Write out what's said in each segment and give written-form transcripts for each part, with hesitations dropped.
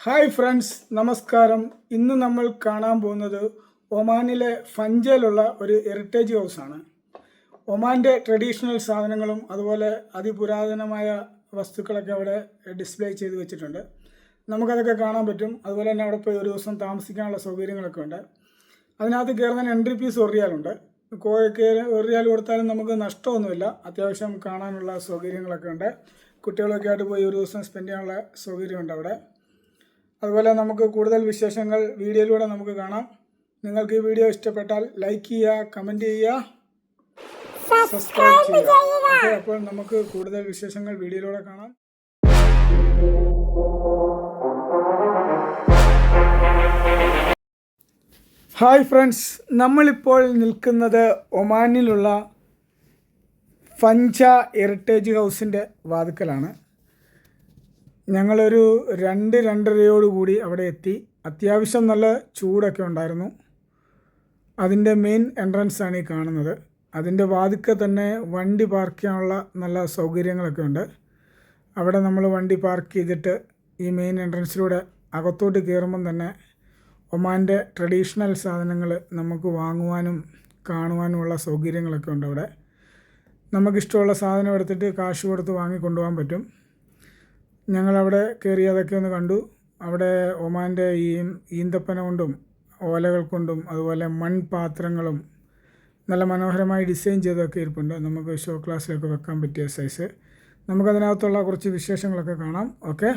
Hi friends, നമസ്കാരം. ഇന്ന് നമ്മൾ കാണാൻ പോകുന്നത് ഒമാനിലെ ഫഞ്ചയിലുള്ള ഒരു ഹെറിറ്റേജ് ഹൗസാണ്. ഒമാൻ്റെ ട്രഡീഷണൽ സാധനങ്ങളും അതുപോലെ അതിപുരാതനമായ വസ്തുക്കളൊക്കെ അവിടെ ഡിസ്പ്ലേ ചെയ്ത് വെച്ചിട്ടുണ്ട്. നമുക്കതൊക്കെ കാണാൻ പറ്റും. അതുപോലെ തന്നെ അവിടെ പോയി ഒരു ദിവസം താമസിക്കാനുള്ള സൗകര്യങ്ങളൊക്കെ ഉണ്ട്. അതിനകത്ത് കയറുന്നതിന് എൻട്രി ഫീസ് ഒറിയാലുണ്ട്. ഒറിയാൽ കൊടുത്താലും നമുക്ക് നഷ്ടമൊന്നുമില്ല. അത്യാവശ്യം കാണാനുള്ള സൗകര്യങ്ങളൊക്കെ ഉണ്ട്. കുട്ടികളൊക്കെ ആയിട്ട് പോയി ഒരു ദിവസം സ്പെൻഡ് ചെയ്യാനുള്ള സൗകര്യമുണ്ട് അവിടെ. അതുപോലെ നമുക്ക് കൂടുതൽ വിശേഷങ്ങൾ വീഡിയോയിലൂടെ നമുക്ക് കാണാം. നിങ്ങൾക്ക് ഈ വീഡിയോ ഇഷ്ടപ്പെട്ടാൽ ലൈക്ക് ചെയ്യുക, കമൻറ്റ് ചെയ്യുക, സബ്സ്ക്രൈബ് ചെയ്യുക. ഓക്കെ, അപ്പോൾ നമുക്ക് കൂടുതൽ വിശേഷങ്ങൾ വീഡിയോയിലൂടെ കാണാം. ഹായ് ഫ്രണ്ട്സ്, നമ്മളിപ്പോൾ നിൽക്കുന്നത് ഒമാനിലുള്ള ഫഞ്ച ഹെറിറ്റേജ് ഹൗസിൻ്റെ വാതിക്കലാണ്. ഞങ്ങളൊരു 2-2:30 അവിടെ എത്തി. അത്യാവശ്യം നല്ല ചൂടൊക്കെ ഉണ്ടായിരുന്നു. അതിൻ്റെ മെയിൻ എൻട്രൻസാണ് ഈ കാണുന്നത്. അതിൻ്റെ വാതിൽക്കൽ തന്നെ വണ്ടി പാർക്ക് ചെയ്യാനുള്ള നല്ല സൗകര്യങ്ങളൊക്കെ ഉണ്ട്. അവിടെ നമ്മൾ വണ്ടി പാർക്ക് ചെയ്തിട്ട് ഈ മെയിൻ എൻട്രൻസിലൂടെ അകത്തോട്ട് കയറുമ്പം തന്നെ ഒമാൻ്റെ ട്രഡീഷണൽ സാധനങ്ങൾ നമുക്ക് വാങ്ങുവാനും കാണുവാനുമുള്ള സൗകര്യങ്ങളൊക്കെ ഉണ്ട്. അവിടെ നമുക്കിഷ്ടമുള്ള സാധനം എടുത്തിട്ട് കാശ് കൊടുത്ത് വാങ്ങിക്കൊണ്ടുപോകാൻ പറ്റും. ഞങ്ങളവിടെ കയറി അതൊക്കെ ഒന്ന് കണ്ടു. അവിടെ ഒമാൻ്റെ ഈ ഈന്തപ്പന കൊണ്ടും ഓലകൾ കൊണ്ടും അതുപോലെ മൺപാത്രങ്ങളും നല്ല മനോഹരമായി ഡിസൈൻ ചെയ്തൊക്കെ ഇരിപ്പുണ്ട്. നമുക്ക് ഷോ ക്ലാസ്സിലൊക്കെ വെക്കാൻ പറ്റിയ സൈസ്. നമുക്കതിനകത്തുള്ള കുറച്ച് വിശേഷങ്ങളൊക്കെ കാണാം. ഓക്കെ,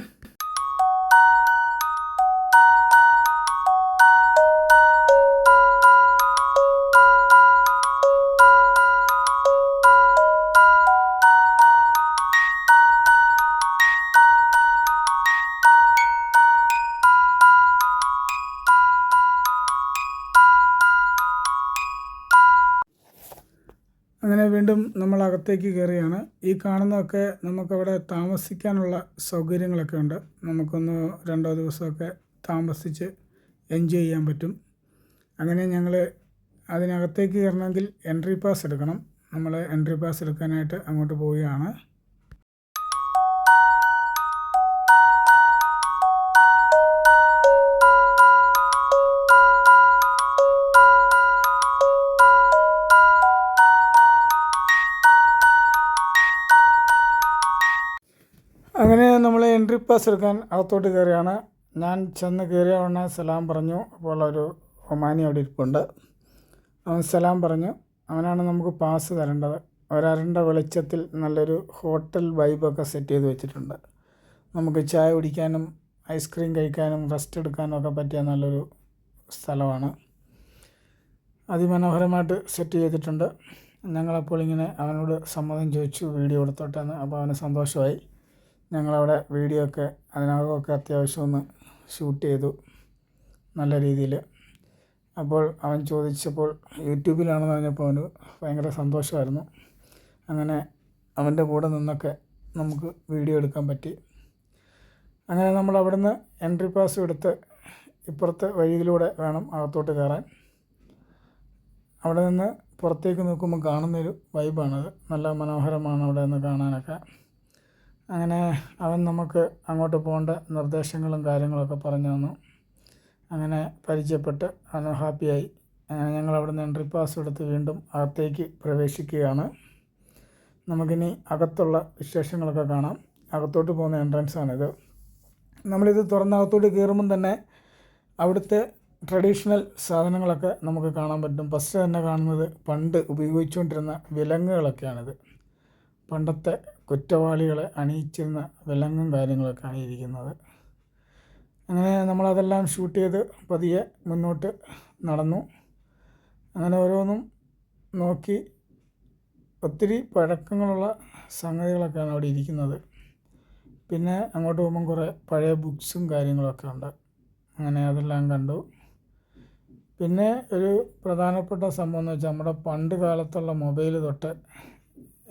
അങ്ങനെ വീണ്ടും നമ്മൾ അകത്തേക്ക് കയറിയാണ്. ഈ കാണുന്നതൊക്കെ നമുക്കവിടെ താമസിക്കാനുള്ള സൗകര്യങ്ങളൊക്കെ ഉണ്ട്. നമുക്കൊന്ന് 2 ദിവസമൊക്കെ താമസിച്ച് എൻജോയ് ചെയ്യാൻ പറ്റും. അങ്ങനെ ഞങ്ങൾ അതിനകത്തേക്ക് കയറണമെങ്കിൽ എൻട്രി പാസ് എടുക്കണം. നമ്മൾ എൻട്രി പാസ് എടുക്കാനായിട്ട് അങ്ങോട്ട് പോവുകയാണ്. അങ്ങനെ നമ്മൾ എൻട്രി പാസ് എടുക്കാൻ അകത്തോട്ട് കയറിയാണ്. ഞാൻ ചെന്ന് കയറിയ ഉടനെ സലാം പറഞ്ഞു. അപ്പോൾ ഒരു ഒമാനി അവിടെ ഇരിപ്പുണ്ട്. അവൻ സലാം പറഞ്ഞു. അവനാണ് നമുക്ക് പാസ് തരേണ്ടത്. ഒരരണ്ട വെളിച്ചത്തിൽ നല്ലൊരു ഹോട്ടൽ വൈബൊക്കെ സെറ്റ് ചെയ്ത് വെച്ചിട്ടുണ്ട്. നമുക്ക് ചായ കുടിക്കാനും ഐസ്ക്രീം കഴിക്കാനും റെസ്റ്റ് എടുക്കാനും ഒക്കെ പറ്റിയ നല്ലൊരു സ്ഥലമാണ്. അതിമനോഹരമായിട്ട് സെറ്റ് ചെയ്തിട്ടുണ്ട്. ഞങ്ങളപ്പോൾ ഇങ്ങനെ അവനോട് സമ്മതം ചോദിച്ചു വീഡിയോ എടുത്തോട്ടെന്ന്. അപ്പോൾ അവന് സന്തോഷമായി. ഞങ്ങളവിടെ വീഡിയോ ഒക്കെ അതിനകമൊക്കെ അത്യാവശ്യം ഒന്ന് ഷൂട്ട് ചെയ്തു നല്ല രീതിയിൽ. അപ്പോൾ അവൻ ചോദിച്ചപ്പോൾ യൂട്യൂബിലാണെന്ന് പറഞ്ഞപ്പോൾ അവന് ഭയങ്കര സന്തോഷമായിരുന്നു. അങ്ങനെ അവൻ്റെ കൂടെ നിന്നൊക്കെ നമുക്ക് വീഡിയോ എടുക്കാൻ പറ്റി. അങ്ങനെ നമ്മൾ അവിടുന്ന് എൻട്രി പാസ് എടുത്ത് ഇപ്പുറത്തെ വഴിയിലൂടെ വേണം അകത്തോട്ട് കയറാൻ. അവിടെ നിന്ന് പുറത്തേക്ക് നോക്കുമ്പോൾ കാണുന്നൊരു വൈബാണത്. നല്ല മനോഹരമാണ് അവിടെ നിന്ന് കാണാനൊക്കെ. അങ്ങനെ അവൻ നമുക്ക് അങ്ങോട്ട് പോകേണ്ട നിർദ്ദേശങ്ങളും കാര്യങ്ങളൊക്കെ പറഞ്ഞു തന്നു. അങ്ങനെ പരിചയപ്പെട്ട് അവൻ ഹാപ്പിയായി. അങ്ങനെ ഞങ്ങൾ അവിടെ നിന്ന് എൻട്രി പാസ് എടുത്ത് വീണ്ടും അകത്തേക്ക് പ്രവേശിക്കുകയാണ്. നമുക്കിനി അകത്തുള്ള വിശേഷങ്ങളൊക്കെ കാണാം. അകത്തോട്ട് പോകുന്ന എൻട്രൻസാണിത്. നമ്മളിത് തുറന്നകത്തോട്ട് കയറുമ്പം തന്നെ അവിടുത്തെ ട്രഡീഷണൽ സാധനങ്ങളൊക്കെ നമുക്ക് കാണാൻ പറ്റും. ഫസ്റ്റ് തന്നെ കാണുന്നത് പണ്ട് ഉപയോഗിച്ചുകൊണ്ടിരുന്ന വിലങ്ങുകളൊക്കെയാണിത്. പണ്ടത്തെ കുറ്റവാളികളെ അണിയിച്ചിരുന്ന വിലങ്ങും കാര്യങ്ങളൊക്കെയാണ് ഇരിക്കുന്നത്. അങ്ങനെ നമ്മളതെല്ലാം ഷൂട്ട് ചെയ്ത് പതിയെ മുന്നോട്ട് നടന്നു. അങ്ങനെ ഓരോന്നും നോക്കി ഒത്തിരി പഴക്കങ്ങളുള്ള സംഗതികളൊക്കെയാണ് അവിടെ ഇരിക്കുന്നത്. പിന്നെ അങ്ങോട്ട് പോകുമ്പം കുറേ പഴയ ബുക്സും കാര്യങ്ങളൊക്കെ ഉണ്ട്. അങ്ങനെ അതെല്ലാം കണ്ടു. പിന്നെ ഒരു പ്രധാനപ്പെട്ട സംഭവം എന്ന് വെച്ചാൽ നമ്മുടെ പണ്ട് കാലത്തുള്ള മൊബൈൽ തൊട്ട്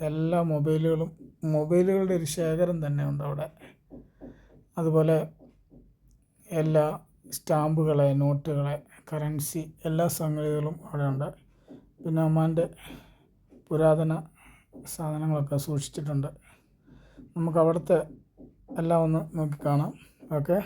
എല്ലാ മൊബൈലുകളുടെ ഒരു ശേഖരം തന്നെ ഉണ്ട് അവിടെ. അതുപോലെ എല്ലാ സ്റ്റാമ്പുകളെ, നോട്ടുകളെ, കറൻസി എല്ലാ സംഗതികളും അവിടെ ഉണ്ട്. പിന്നെ ഒമാൻ്റെ പുരാതന സാധനങ്ങളൊക്കെ സൂക്ഷിച്ചിട്ടുണ്ട്. നമുക്ക് അവിടുത്തെ എല്ലാം ഒന്ന് നോക്കി കാണാം. ഓക്കെ.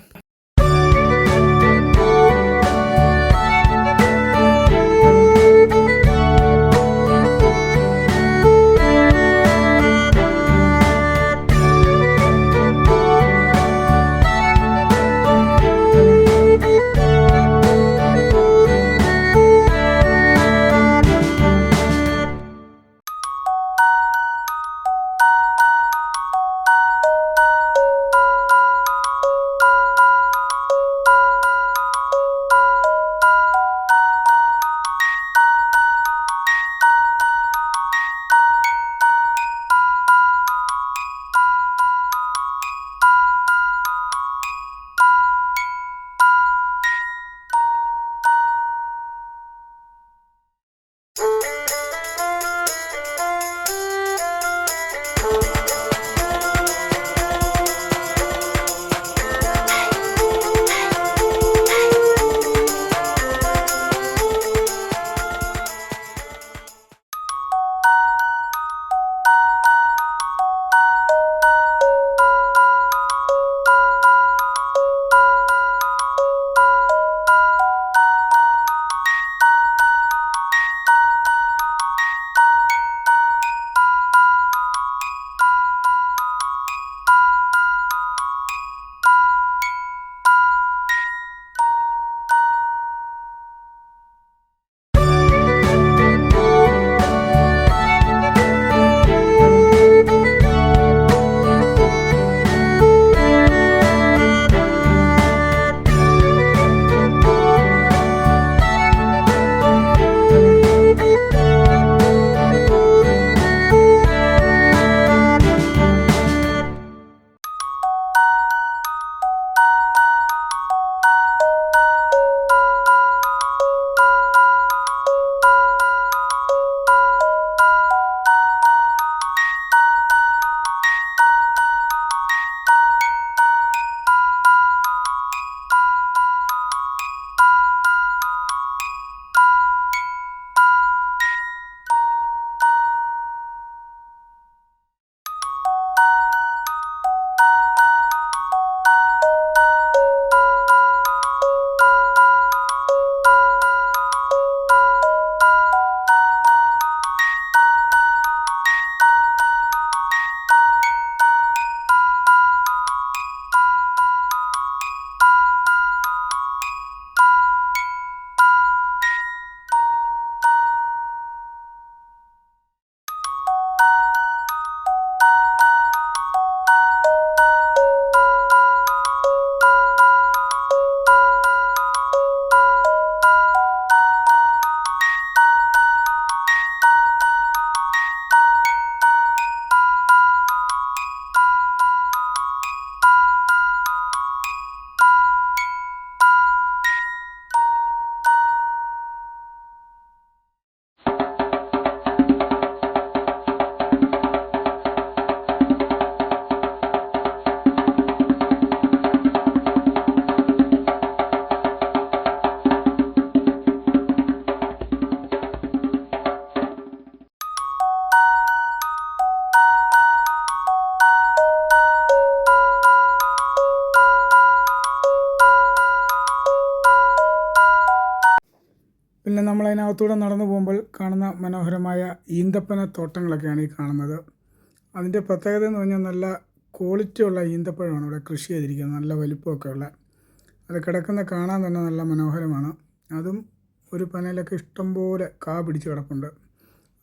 പിന്നെ നമ്മളതിനകത്തൂടെ നടന്നു പോകുമ്പോൾ കാണുന്ന മനോഹരമായ ഈന്തപ്പന തോട്ടങ്ങളൊക്കെയാണ് ഈ കാണുന്നത്. അതിൻ്റെ പ്രത്യേകത എന്ന് പറഞ്ഞാൽ നല്ല ക്വാളിറ്റിയുള്ള ഈന്തപ്പഴമാണ് ഇവിടെ കൃഷി ചെയ്തിരിക്കുന്നത്, നല്ല വലിപ്പമൊക്കെ ഉള്ള. അത് കിടക്കുന്ന കാണാൻ തന്നെ നല്ല മനോഹരമാണ്. അതും ഒരു പനയിലൊക്കെ ഇഷ്ടംപോലെ കാ പിടിച്ച് കിടപ്പുണ്ട്.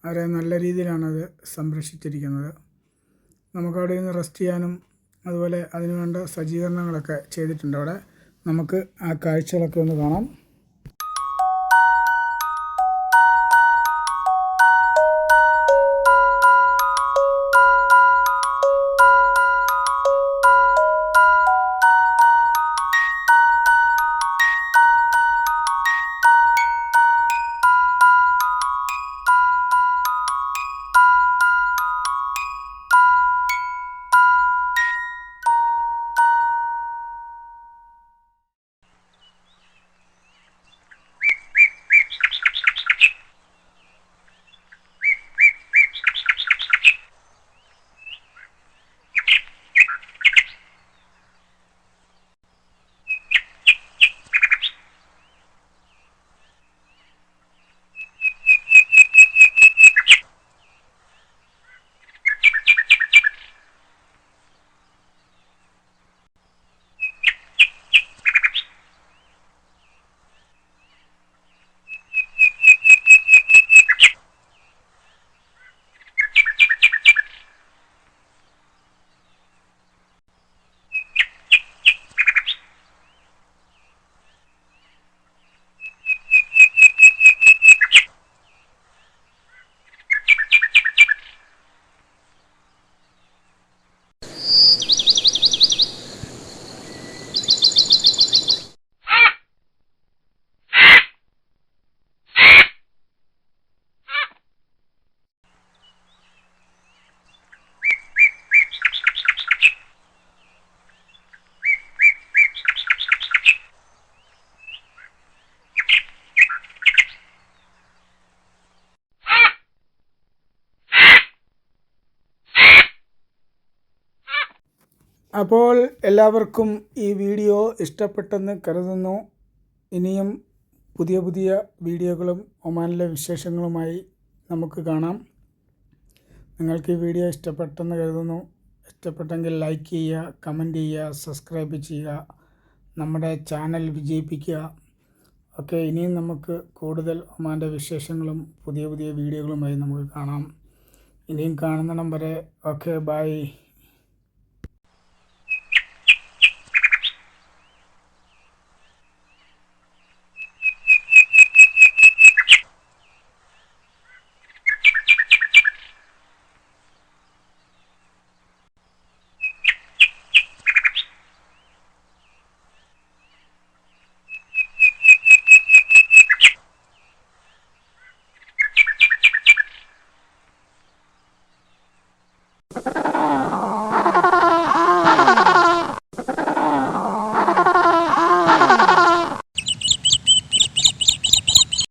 വളരെ നല്ല രീതിയിലാണത് സംരക്ഷിച്ചിരിക്കുന്നത്. നമുക്കവിടെ നിന്ന് റെസ്റ്റ് ചെയ്യാനും അതുപോലെ അതിനുവേണ്ട സജ്ജീകരണങ്ങളൊക്കെ ചെയ്തിട്ടുണ്ട് അവിടെ. നമുക്ക് ആ കാഴ്ചകളൊക്കെ ഒന്ന് കാണാം. അപ്പോൾ എല്ലാവർക്കും ഈ വീഡിയോ ഇഷ്ടപ്പെട്ടെന്ന് കരുതുന്നു. ഇനിയും പുതിയ പുതിയ വീഡിയോകളും ഒമാനിലെ വിശേഷങ്ങളുമായി നമുക്ക് കാണാം. നിങ്ങൾക്ക് ഈ വീഡിയോ ഇഷ്ടപ്പെട്ടെന്ന് കരുതുന്നു. ഇഷ്ടപ്പെട്ടെങ്കിൽ ലൈക്ക് ചെയ്യുക, കമൻറ്റ് ചെയ്യുക, സബ്സ്ക്രൈബ് ചെയ്യുക, നമ്മുടെ ചാനൽ വിജയിപ്പിക്കുക. ഓക്കെ, ഇനിയും നമുക്ക് കൂടുതൽ ഒമാൻ്റെ വിശേഷങ്ങളും പുതിയ പുതിയ വീഡിയോകളുമായി നമുക്ക് കാണാം. ഇനിയും കാണുന്നിടം വരെ ഓക്കെ, ബൈ.